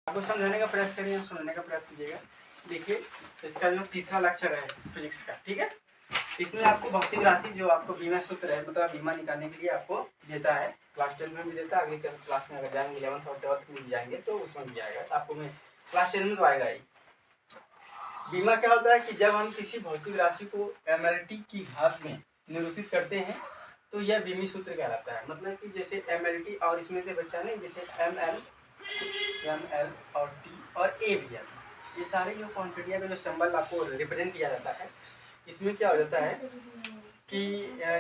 आपको समझाने का प्रयास करिए, आप समझने का प्रयास कीजिएगा। देखिए इसका जो तीसरा लेक्चर है फिजिक्स का, ठीक है, इसमें आपको भौतिक राशि जो आपको बीमा सूत्र है, मतलब बीमा निकालने के लिए आपको देता है, क्लास 10 में भी देता है, अगली क्लास में अगर जाएंगे 11th और 12th में जाएंगे तो उसमें भी आएगा, आपको मैं क्लास 10 में तो आएगा ही। बीमा क्या होता है कि जब हम किसी भौतिक राशि को एमएलटी की घात में निरूपित करते हैं तो यह बीमी सूत्र कहलाता है। मतलब कि जैसे एमएलटी और इसमें से बच्चा ने जैसे एमएल और टी और ए भी है, ये सारे जो क्वांटिटियाँ का जो सिंबल आपको रिप्रेजेंट किया जाता है, इसमें क्या हो जाता है कि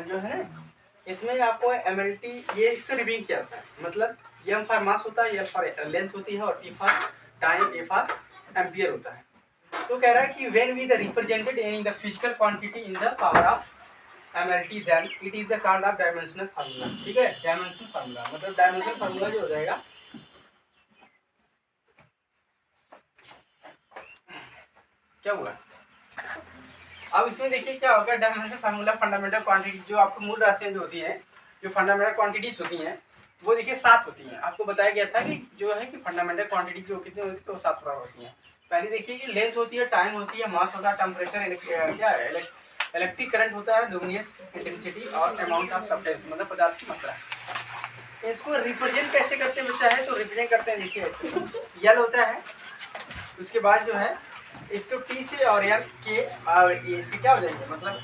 जो है ना, इसमें आपको एमएलटी ये इससे रिवील किया जाता है। मतलब एम फॉर मास होता है, एल फॉर लेंथ होती है और T for time, A for ampere होता है। तो कह रहा है कि when we the represented in the physical quantity in the power of MLT then it is the called of dimensional formula. ठीक है, डायमेंशनल फार्मूला मतलब डायमेंशनल फार्मूला जो हो जाएगा, क्या हुआ अब इसमें देखिए क्या होगा, डायमेंशनल फार्मूला फंडामेंटल क्वांटिटी जो आपको मूल राशियां जो होती हैं, जो फंडामेंटल क्वांटिटीज होती हैं वो देखिए 7 होती हैं। आपको बताया गया था कि जो है कि फंडामेंटल क्वांटिटी जो कितनी होती है तो 7 प्रकार होती हैं। पहले देखिए कि लेंथ होती है, टाइम होती है, मास होता है, टेम्परेचर क्या इलेक्ट्रिक करंट होता है, लुमिनस इंटेंसिटी और अमाउंट ऑफ सब्सटेंस मतलब पदार्थ की मात्रा। इसको रिप्रेजेंट कैसे करते हैं बच्चा है, तो रिप्रेजेंट करते हैं देखिए यल होता है, उसके बाद जो है इसको टी से और एम के और इसके क्या हो जाएंगे, मतलब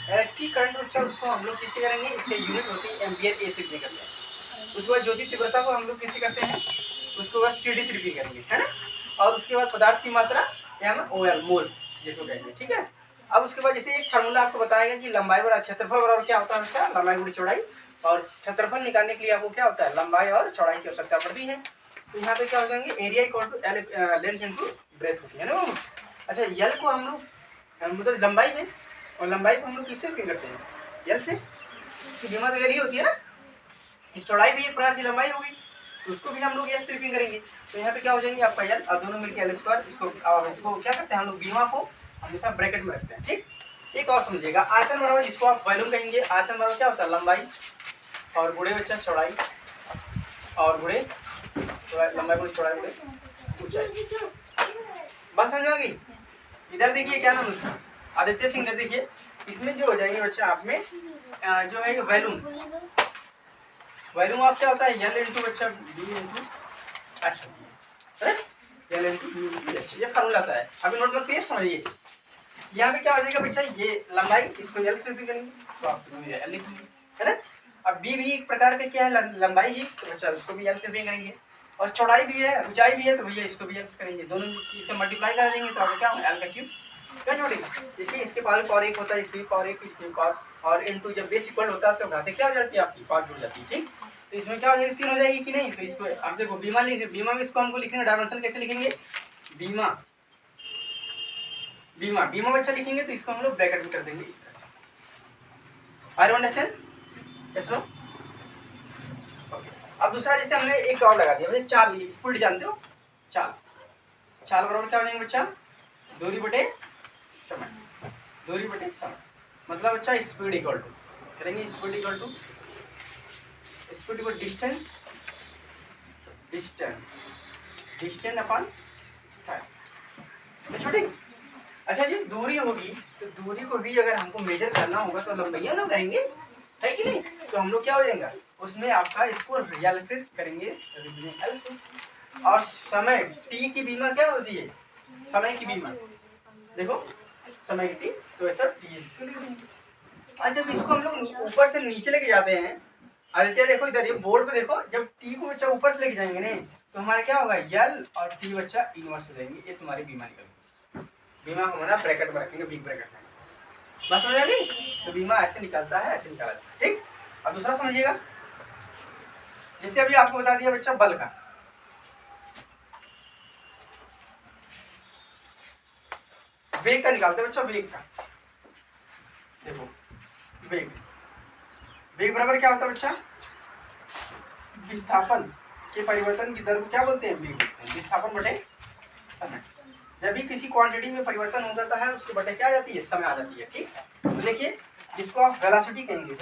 इलेक्ट्रिक करंट बच्चा उसको हम लोग किससे करेंगे, इसके यूनिट होती है एम्पियर ए से करते हैं। उसके बाद ज्योति तीव्रता को हम लोग किससे करते हैं, उसके बाद सीडी से रिपीट करेंगे, है ना। और उसके बाद पदार्थ की मात्रा एम ओ एल मोल जिसको कहेंगे, ठीक है। अब उसके बाद जैसे एक फार्मूला आपको बताएगा कि लंबाई बराबर क्षेत्रफल बराबर क्या होता है बच्चा, लंबाई गुणी चौड़ाई, और क्षेत्रफल निकालने के लिए आपको क्या होता है, लंबाई और चौड़ाई की आवश्यकता पड़ती है। तो यहाँ पे क्या हो जाएंगे, area equal to length into breadth होती है ना। अच्छा यल को हम लोग मतलब लंबाई है, और लंबाई को हम लोग किससे रिपीट करते हैं, यल से। इसकी बीमा तो यही होती है ना, चौड़ाई भी एक प्रकार की लंबाई होगी, तो उसको भी हम लोग यल से रिपीट करेंगे। तो यहाँ पे क्या हो जाएंगे आपका यल और दोनों मिलकर एल स्क्वायर। इसको क्या करते हैं हम लोग, बीमा को हमेशा ब्रैकेट में रखते हैं, ठीक। एक और समझिएगा, आयतन बराबर जिसको आप वॉल्यूम कहेंगे, आयतन बराबर क्या होता है, लंबाई और गुणे बच्चा चौड़ाई और गुणे लंबाई गुणे चौड़ाई गुणे ऊंचाई। बस समझ में आ गई। इधर देखिए क्या नाम उसका, आदित्य सिंह। इधर देखिए इसमें जो हो जाएंगे बच्चा आप में जो है वॉल्यूम, वॉल्यूम आप क्या होता है, यल इंटू बच्चा B into H, L into B H, ये फार्मूला आता है। अभी नोट मत करिए, समझिए। यहाँ पे क्या हो जाएगा बच्चा, ये लंबाई इसको यल से रिपीट करेंगे तो आप यल लिखेंगे, है ना। अब बी भी एक प्रकार का क्या है, लंबाई ही, तो बच्चा उसको भी यल से रिपीट करेंगे। और चौड़ाई भी है, ऊंचाई भी है, तो भैया इसको भी यल से करेंगे, दोनों इसका मल्टीप्लाई कर देंगे तो आपको क्या होगा, एल का क्यूब क्या जोड़ेगा। देखिए इसके पावर एक होता है, इसकी पावर एक, इसकी पावर और इनटू जब बेस इक्वल होता है तो घाते क्या हो जाती है, आपकी पावर जुड़ जाती है, ठीक। तो इसमें क्या हो जाएगी, 3 हो जाएगी कि नहीं। तो इसको आप देखो बीमा लिखे, बीमा में इसको हमको लिखेंगे डायमेंशन कैसे लिखेंगे, बीमा बीमा बीमा बच्चा लिखेंगे तो इसको हम लोग ब्रैकेट में कर देंगे इस तरह से। आर यस नो। अब दूसरा जैसे हमने एक और लगा दिया भैया, चाल, स्पीड जानते हो, चाल, चाल बराबर क्या हो जाएंगे बच्चा, दूरी बटे समय, दूरी बटे समय, मतलब बच्चा स्पीड इक्वल टू करेंगे, speed equal to distance, distance upon time, छोटी। अच्छा जी दूरी होगी, तो दूरी को भी अगर हमको मेजर करना होगा तो लंबाइयां ना करेंगे, है कि नहीं। तो हम लोग क्या हो जाएगा उसमें आपका इसको रियल से करेंगे, एल से। और समय टी की बीमा क्या होती है, समय की बीमा देखो, समय की टी, तो ऐसा टी से लिख देंगे। और जब इसको हम लोग ऊपर से नीचे लेके जाते हैं, आदित्य देखो इधर ये बोर्ड पे देखो, जब टी को बच्चा ऊपर से लेके जाएंगे नहीं तो हमारा क्या होगा, यल और टी बच्चा इनवर्स हो जाएंगे, ये तुम्हारी बीमा निकल, बीमा को हमारा ब्रैकेट में रखेंगे, बिग ब्रैकेट में। बात समझ आ गई। तो बीमा ऐसे निकलता है, ऐसे निकाला जाता है, ठीक। अब दूसरा समझिएगा, जैसे अभी आपको बता दिया बच्चा बल का, वेग का निकालते हैं बच्चा, वेग का देखो, वेग वेग बराबर क्या होता है बच्चा, विस्थापन के परिवर्तन की दर को क्या बोलते हैं, वेग बोलते हैं, विस्थापन बटे समय। जब भी किसी क्वांटिटी में परिवर्तन हो जाता है उसके बटे क्या आ जाती है, समय आ जाती है, ठीक। तो देखिए इसको आप वेलोसिटी कहेंगे,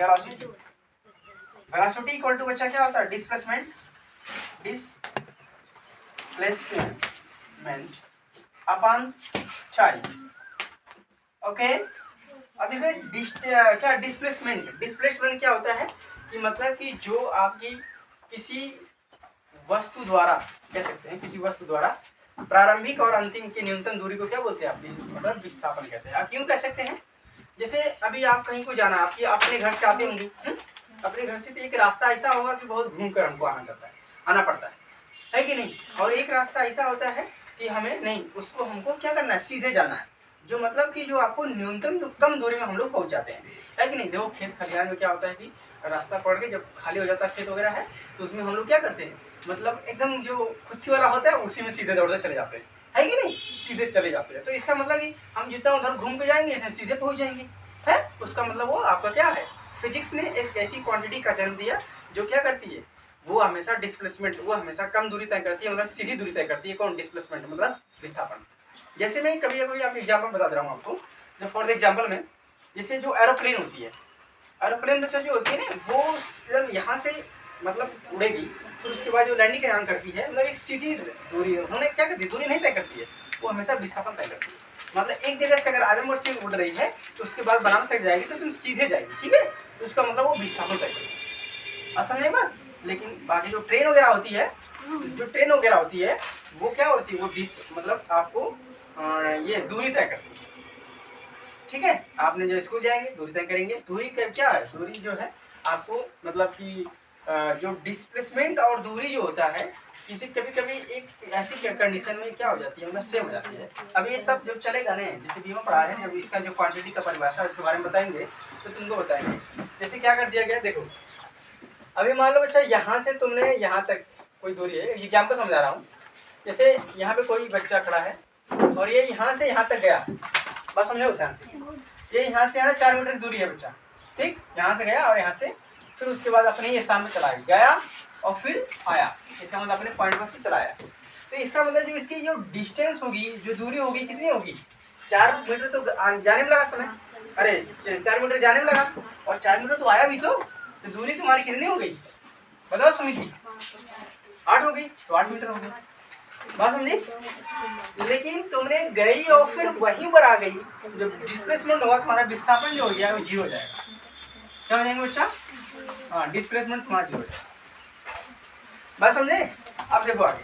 वेलोसिटी इक्वल टू बच्चा क्या होता है, डिस्प्लेसमेंट डिस्प्लेसमेंट अपन टाइम। ओके, अब देखिए क्या डिस्प्लेसमेंट क्या होता है कि मतलब कि जो आपकी किसी वस्तु द्वारा कह सकते हैं, किसी वस्तु द्वारा प्रारंभिक और अंतिम की न्यूनतम दूरी को क्या बोलते हैं आप, मतलब विस्थापन कहते हैं। आप क्यों कह सकते हैं, जैसे अभी आप कहीं को जाना, आपकी अपने घर से आते होंगे, अपने घर से तो एक रास्ता ऐसा होगा कि बहुत घूम कर हमको आना पड़ता है कि नहीं, और एक रास्ता ऐसा होता है कि हमें नहीं, उसको हमको क्या करना है, सीधे जाना है, जो मतलब कि जो आपको न्यूनतम जो कम दूरी में हम लोग पहुंच जाते हैं, है कि नहीं। देखो खेत खलिहान में क्या होता है कि रास्ता पड़ के जब खाली हो जाता है खेत वगैरह है, तो उसमें हम लोग क्या करते हैं, मतलब एकदम जो खुत्ती वाला होता है उसी में सीधे दौड़ते चले जाते हैं, है कि नहीं, सीधे चले जाते हैं। तो इसका मतलब कि हम जितना उधर घूम के जाएंगे इतना सीधे पहुंच जाएंगे, है। उसका मतलब वो आपका क्या है, फिजिक्स ने एक ऐसी क्वांटिटी का जन्म दिया जो क्या करती है, वो हमेशा डिस्प्लेसमेंट, वो हमेशा कम दूरी तय करती है, मतलब सीधी दूरी तय करती है। कौन, डिस्प्लेसमेंट मतलब विस्थापन। जैसे मैं कभी कभी आप एग्जाम्पल बता दे रहा हूँ आपको, जो फॉर द एग्जाम्पल में, जैसे जो एरोप्लेन होती है, एरोप्लेन बच्चा जो होती है ना, वो यहाँ से मतलब उड़ेगी, फिर उसके बाद जो लैंडिंग यहाँ करती है, मतलब एक सीधी दूरी उन्होंने क्या करती है, दूरी नहीं तय करती है, वो हमेशा विस्थापन तय करती है। मतलब एक जगह से अगर आजमगढ़ से उड़ रही है तो उसके बाद बनारस से जाएगी तो तुम सीधे जाएगी, ठीक है, तो उसका मतलब वो विस्थापन तय करती है। आप समझे बात। लेकिन बाकी जो ट्रेन वगैरह होती है, वो क्या होती है, वो मतलब आपको ये दूरी तय करती है, ठीक है। आपने जो स्कूल जाएंगे दूरी तय करेंगे, दूरी का क्या है, दूरी जो है आपको मतलब कि जो डिस्प्लेसमेंट और दूरी जो होता है, किसी कभी कभी एक ऐसी कंडीशन में क्या हो जाती है, मतलब सेम हो जाती है। अब ये सब जब चलेगा ना, जैसे बीमा पढ़ा है, जब इसका जो क्वांटिटी का परिभाषा उसके बारे में बताएंगे तो तुमको बताएंगे। जैसे क्या कर दिया गया, देखो अभी मान लो बच्चा यहाँ से तुमने यहाँ तक कोई दूरी है, एग्जाम्पल समझा रहा हूँ। जैसे यहाँ पे कोई बच्चा खड़ा है और ये यहाँ से यहाँ तक गया, बस समझो ध्यान से, ये यहाँ से यहाँ 4 मीटर दूरी है बच्चा, ठीक, यहाँ से गया और यहाँ से फिर उसके बाद अपने ही स्थान में चला गया और फिर आया, इसका मतलब अपने पॉइंट पर चला आया। तो इसका मतलब जो इसकी जो डिस्टेंस होगी, जो दूरी होगी, कितनी होगी, 4 मीटर तो जाने में लगा समय, अरे 4 मीटर जाने में लगा और 4 मीटर तो आया भी, तो दूरी तुम्हारी कितनी हो गई, बताओ सुमित, 8 हो गई, तो 8 मीटर हो गई, बात समझी। लेकिन तुमने गई और फिर वहीं पर आ गई, जब डिस्प्लेसमेंट होगा तुम्हारा विस्थापन जो हो गया वो 0 हो जाएगा। क्या हो जाएंगे बच्चा, हाँ, डिस्प्लेसमेंट तुम्हारा 0 हो जाएगा, बात समझे। अब देखो आगे,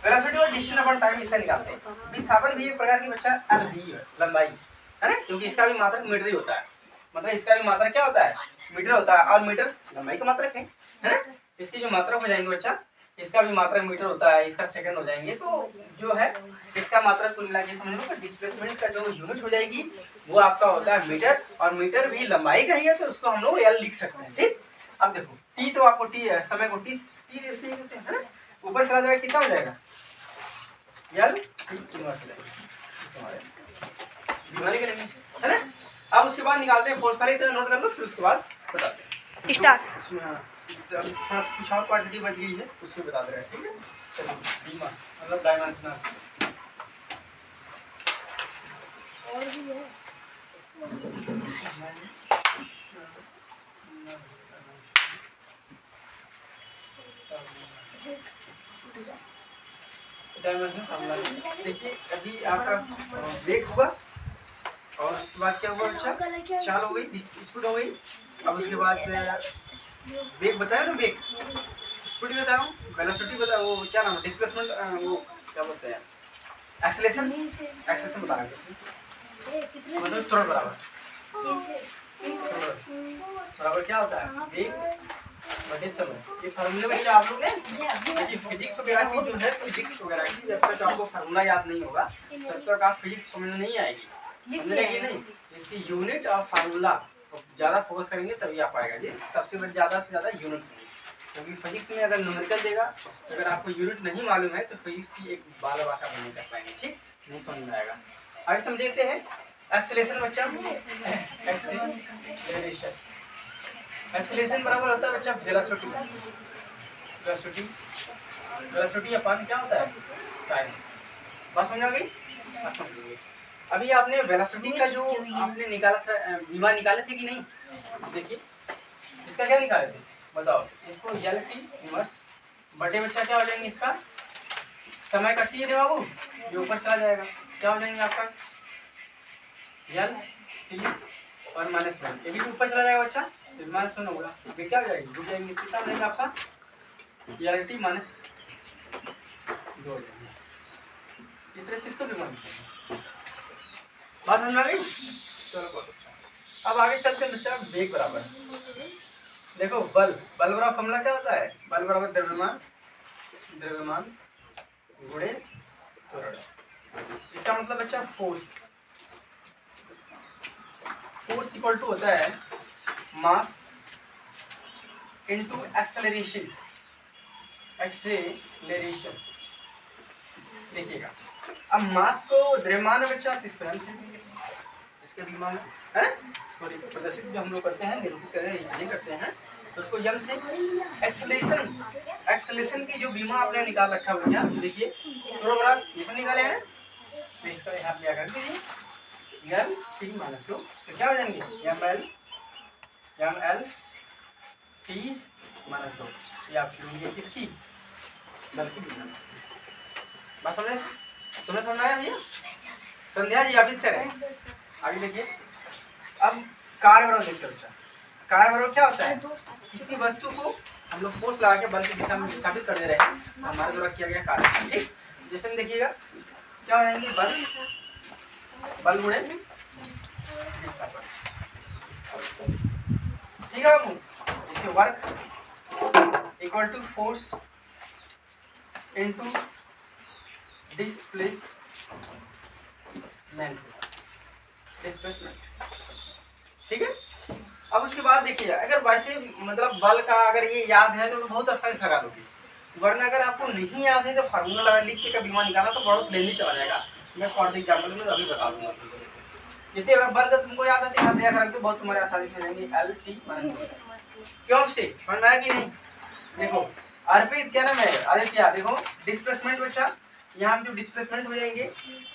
वेलोसिटी और डिस्टेंस अपॉन टाइम इसका निकालते हैं। विस्थापन भी एक प्रकार की बच्चा एल है, लंबाई है ना, क्योंकि इसका भी मात्रक मीटर ही होता है, मतलब इसका भी मात्रक क्या होता है, मीटर होता है, और मीटर लंबाई का मात्रक है ना। इसकी जो मात्रक हो जाएंगे बच्चा, इसका भी मात्रक मीटर होता है, इसका सेकंड हो जाएंगे, तो जो है इसका मात्रक कुल मिला के समझ लो, डिस्प्लेसमेंट का जो यूनिट हो जाएगी वो आपका होता है मीटर, और मीटर भी लंबाई का ही है, तो उसको हम लोग एल लिख सकते हैं, ठीक। अब देखो टी, तो आपको टी समय को टी है ना, ऊपर चला जाएगा, कितना हो जाएगा, एल तुम्हारे करेंगे, है ना। अब उसके बाद निकालते हैं फोर्स, पहले इतना नोट कर लो, फिर उसके बाद बताते हैं स्टार्ट। उसमें हाँ थोड़ा कुछ और क्वांटिटी बच गई है, उसको बता दे रहे हैं, ठीक है। चलो बीमा मतलब डायमेंशनल और भी है, डायमेंशनल। देखिए अभी आपका ब्रेक होगा और उसके बाद क्या हुआ बच्चा, चाल हो गई, स्पीड हो गई। अब उसके बाद वेग बताया ना, वेग स्पीड बता रहा हूँ, वेलोसिटी बता, वो क्या नाम है, डिस्प्लेसमेंट, वो क्या बोलते हैं, एक्सेलेरेशन बता रहे हैं, मतलब तुरंत बराबर क्या होता है, वेग बटे समय। ये फार्मूले में आप लोग ने फिजिक्स वगैरह की जो है, फिजिक्स वगैरह की जब तक आपको फार्मूला याद नहीं होगा तब तक आप फिजिक्स समझ नहीं आएगी, समझेंगे नहीं। इसकी यूनिट और फार्मूला ज़्यादा फोकस करेंगे तभी आ पाएगा जी, सबसे ज़्यादा से ज़्यादा यूनिट, क्योंकि फिजिक्स में अगर न्यूमेरिकल देगा तो अगर आपको यूनिट नहीं मालूम है तो फिजिक्स की एक बाल बाका नहीं कर पाएंगे, ठीक, नहीं समझ में आएगा। आगे समझते हैं एक्सेलेरेशन बच्चा, एक्सेलेरेशन बराबर होता है बच्चा वेलोसिटी अपन क्या होता है, टाइम। बात समझ आ गई, बात समझ लीजिए। अभी आपने वेलोसिटी का जो आपने निकाला था, बीमा निकाले थे कि नहीं, देखिए इसका क्या निकाले थे बताओ, इसको एल टी इनवर्स बटे बच्चा क्या हो जाएंगे, इसका समय का टी है बाबू, ये ऊपर चला जाएगा, क्या हो जाएंगे आपका यल टी और -1, ये भी ऊपर चला जाएगा बच्चा, तो -1 होगा, ये क्या हो जाएगी रुक जाएंगे, कितना हो जाएगा आपका यल टी -2 हो जाएंगे। इस तरह से इसको भी मान बात समझ आ गई। चलो बहुत अच्छा, अब आगे चलते हैं बच्चा वेग बराबर। देखो बल बराबर फॉर्मूला क्या होता है, बल बराबर द्रव्यमान गुणे त्वरण। इसका मतलब बच्चा फोर्स इक्वल टू होता है मास इनटू एक्सेलरेशन। देखिएगा अब मास को द्रव्यमान है बच्चा, इसको हम से इसके विमान है सॉरी प्रदर्शित जो हम लोग करते हैं, निरूपित करते हैं तो उसको यम से एक्सेलरेशन की जो बीमा आपने निकाल रखा है भैया, देखिए थोड़ा बड़ा ये भी निकाले हैं, तो इसका यहाँ लिया कर दीजिए यल टी माइनस टू, तो क्या हो जाएंगे M L T minus two, ये आपकी होंगे किसकी बल की बीमा। बस समझ आया भैया, संध्या जी आप इस करें आगे देखिए। अब कार्य बराबर देखते बच्चा, कार्य बराबर क्या होता है, किसी वस्तु को हम लोग फोर्स लगा के बल की दिशा में विस्थापित कर दे रहे हैं, हमारे द्वारा किया गया कार्य, ठीक। जैसे में देखिएगा क्या हो जाएंगे बल गुणे विस्थापन, ठीक है बाबू। जैसे work equal to force into displacement, ठीक है। अब उसके बाद देखिए अगर वैसे मतलब बल का अगर ये याद है तो बहुत आसानी से लगा लोगे, वरना अगर आपको नहीं याद है तो फार्मूला लिख के कभी वहाँ निकालना तो बहुत लेंदी चला जाएगा। मैं फॉर एग्जाम्पल में अभी बता दूंगा। जैसे अगर बल का तुमको याद आती है रख दो, बहुत तुम्हारे आसानी से रहेंगे एल टी क्यों से समझ में आया कि नहीं। देखो अर्पित क्या नाम है आदित्य, देखो डिस्प्लेसमेंट बच्चा, यहाँ जो डिस्प्लेसमेंट हो जाएंगे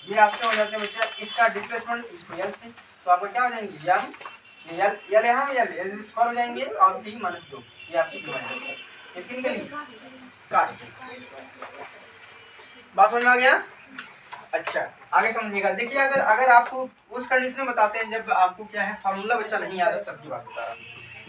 ये आपके हो जाते हैं बच्चा, इसका डिस्प्लेसमेंट इसको यल से, तो आपको क्या हो जाएंगे यल यहाँ यल स्क्वायर हो जाएंगे और टी माइनस 2, ये आपकी डिमांड इसकी निकली काट। बात समझ में आ गया। अच्छा आगे समझिएगा, देखिए अगर आपको उस कंडीशन में बताते हैं जब आपको क्या है फार्मूला बच्चा नहीं याद है, सबकी बात बता रहा हूँ,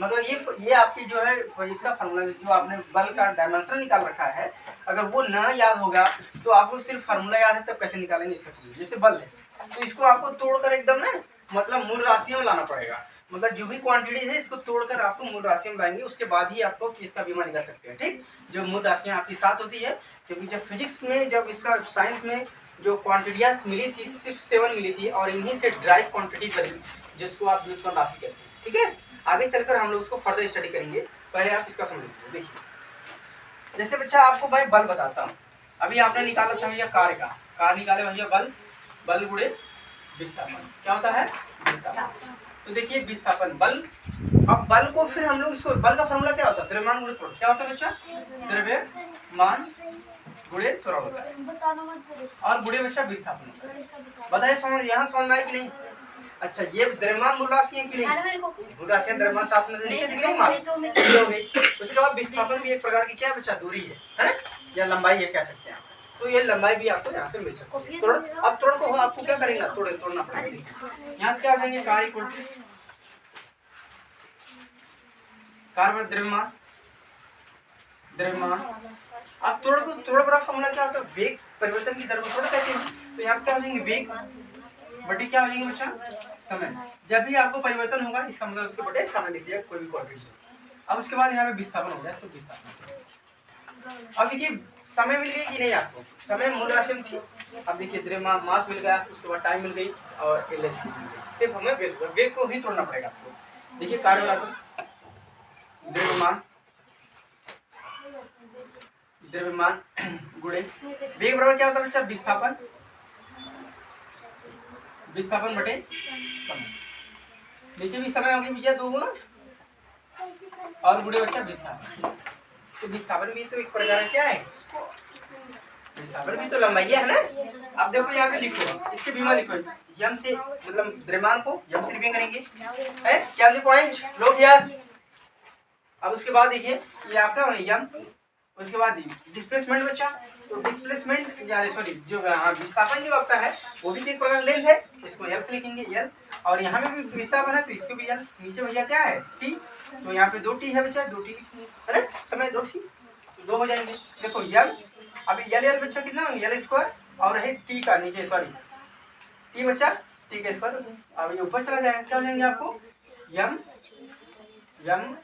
मतलब ये आपकी जो है इसका फार्मूला जो आपने बल का डायमेंशन निकाल रखा है, अगर वो ना याद होगा तो आपको सिर्फ फार्मूला याद है तब कैसे निकालेंगे इसका समझिए। जैसे बल है तो इसको आपको तोड़कर एकदम ना मतलब मूल राशियों में लाना पड़ेगा, मतलब जो भी क्वांटिटी है इसको तोड़कर आपको मूल राशियों में लाएंगे, उसके बाद ही आपको इसका बीमा निकाल सकते हैं, ठीक। जो मूल राशियाँ आपकी साथ होती है, क्योंकि जब फिजिक्स में जब इसका साइंस में जो क्वांटिटियाँ मिली थी सिर्फ 7 मिली थी और इन्हीं से ड्राइव क्वांटिटी बनी जिसको आप व्युत्पन्न राशि कहते हैं, ठीक है। आगे चलकर हम लोग उसको फर्दर स्टडी करेंगे, पहले आप इसका समझ लीजिए। देखिए जैसे बच्चा आपको भाई बल बताता हूँ, अभी आपने निकाला था भैया कार्य निकाले भैया बल गुणे विस्थापन, क्या होता है विस्थापन। तो देखिए विस्थापन बल, अब बल को फिर हम लोग इसको बल का फॉर्मूला क्या होता है द्रव्यमान गुणे त्वरण, क्या होता है बच्चा द्रव्यमान गुणे त्वरण होता है और गुणे बच्चा विस्थापन होता है। बताइए समझ यहाँ समझ में आए कि नहीं। अच्छा ये द्रव्यमान मूल राशि है कि नहीं, मूल राशि द्रव्यमान साथ में लिखे थे कि नहीं मास हो गई। उसके बाद विस्थापन भी एक प्रकार की क्या है बच्चा दूरी है ना, या लंबाई है कह सकते हैं आप, तो ये लंबाई भी आपको यहाँ से मिल सकती है। अब त्वरण को आपको क्या करेंगे तोड़ना पड़ेगा, यहाँ से क्या हो जाएंगे कार्य इक्वल टू कार्य द्रव्यमान। अब त्वरण बड़ा फॉर्मूला क्या होता है वेग परिवर्तन की दर को त्वरण कहते हैं, तो यहाँ क्या हो जाएंगे वेग बटे क्या हो जाएंगे बच्चा समय। जब भी आपको परिवर्तन होगा इसका मतलब उसके बटे समय लिख दिया कोई भी क्वांटिटी। अब उसके बाद यहाँ पे विस्थापन हो जाए तो विस्थापन। अब देखिए समय मिल गई कि नहीं आपको, समय मूल राशि में थी, अब देखिए द्रव्यमान मास मिल गया, उसके बाद टाइम मिल गई और एनर्जी मिल गई, सिर्फ हमें वेग को ही तोड़ना पड़ेगा आपको। देखिए कार्य बराबर द्रव्यमान गुणे वेग बराबर क्या होता है बच्चा विस्थापन बटे समय। नीचे भी समय होगी भैया 2 गुना और गुणे बच्चा विस्थापन, तो विस्थापन भी तो एक प्रकार क्या है, विस्थापन भी तो लंबाई है ना। अब देखो यहाँ पे लिखो इसके बीमा लिखो यम से, मतलब द्रव्यमान को यम से रिपेयर करेंगे है क्या पॉइंट लोग यार। अब उसके बाद देखिए ये आपका यम, उसके बाद डिस्प्लेसमेंट बच्चा तो डिस्प्लेसमेंट सॉरी जो विस्थापन जो आपका है वो भी एक प्रकार लेंथ है, इसको एल से लिखेंगे एल, और यहाँ में भी विस्थापन है तो इसको भी एल। नीचे भैया क्या है टी, तो यहाँ पे 2t है बच्चा, 2t है ना, समय 2t, तो 2 हो जाएंगे। देखो एल, अभी एल बच्चा कितना एल स्क्वायर, और है टी का नीचे सॉरी टी बच्चा टी का स्क्वायर, अब ये ऊपर चला जाएगा, क्या हो जाएंगे आपको एम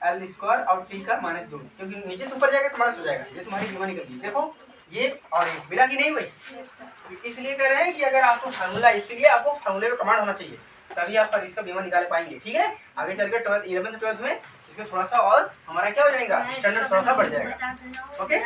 एल स्क्वायर और टी का -2, क्योंकि नीचे से ऊपर जाएगा तो माइनस हो जाएगा। ये तुम्हारी बीमा निकल गई। देखो ये और ये मिला कि नहीं भाई, तो इसलिए कह रहे हैं कि अगर आपको फार्मूला, इसके लिए आपको फार्मूले में कमांड होना चाहिए, तभी आप इसका बीमा निकाल पाएंगे। ठीक है, आगे चल के 11th 12th में इसमें थोड़ा सा और हमारा क्या हो जाएगा, स्टैंडर्ड थोड़ा सा बढ़ जाएगा। ओके।